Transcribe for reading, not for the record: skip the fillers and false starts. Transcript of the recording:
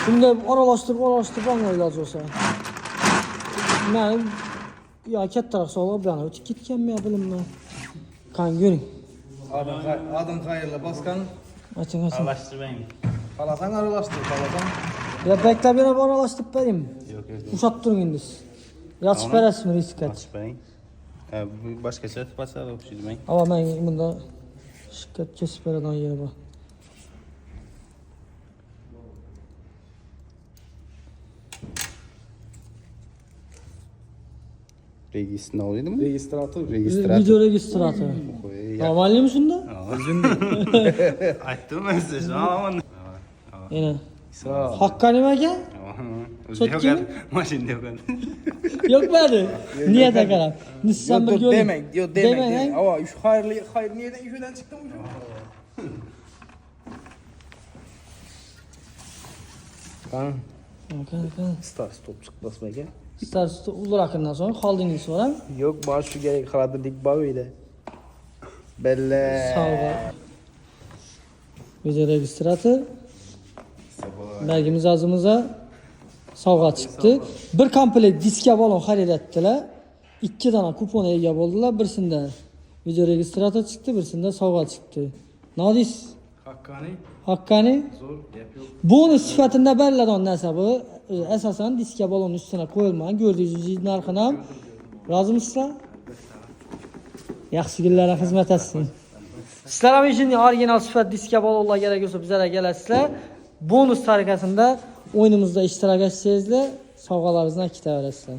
Şimdi aralaştırıp anla ilacı olsa. Ben ya ket taraf soğuk bir an ötü gitken mi yapalım ben? Kan görün. Adın hayırlı baskan. Açın. Araştırmayın. Kalasan aralaştır kalasan. Ya bekle bir aralaştırıp vereyim. Yok. Uşat durun indiz. Yaç beres mi risk et? Açmayın. Başka şey yapasa da okşaymayın. Ama ben bunda şirket kesip veren yeri var. Ne oluyordu mu? Registratör. Video registratörü. Normalde mi şunda? Açtım ben size şu an ama. Yine. Hakkani mi ki? Yok kim? Maşinde yok. Yok bari. Niye takarım? Nissan bir görün. Demek. Ama şu hayır niyeden işden çıktı mı? Kan. Start stop çıkmaz mı ki? Start ulur hakkından sonra kaldığınız sonra. Yok baş şu gerek kaladı dik bağıydı. Belle. Sağ ol. Video registratör. Belgimiz ağzımıza savga çıktı. Bir komple diske balon xarid ettiler. 2 tane kupon ega oldular. Birisinde video registratör çıktı, birisinde savga çıktı. Ne deysiz? Hakkani. Zor yapıyor. Bonus sifatında belirlenen narsa bu. Esasen diske balonun üstüne koyulmayan gördüğünüz narxına. Razı mısınız? Yaxşı günlərə xidmət etsin. Sizlər ham için orijinal sifat diske balonlar gerek olsa bizlere gelirsizler. Bonus tarikasında oyunumuzda iştirak etseniz de savgalarınızdan 2 tane verirsizler.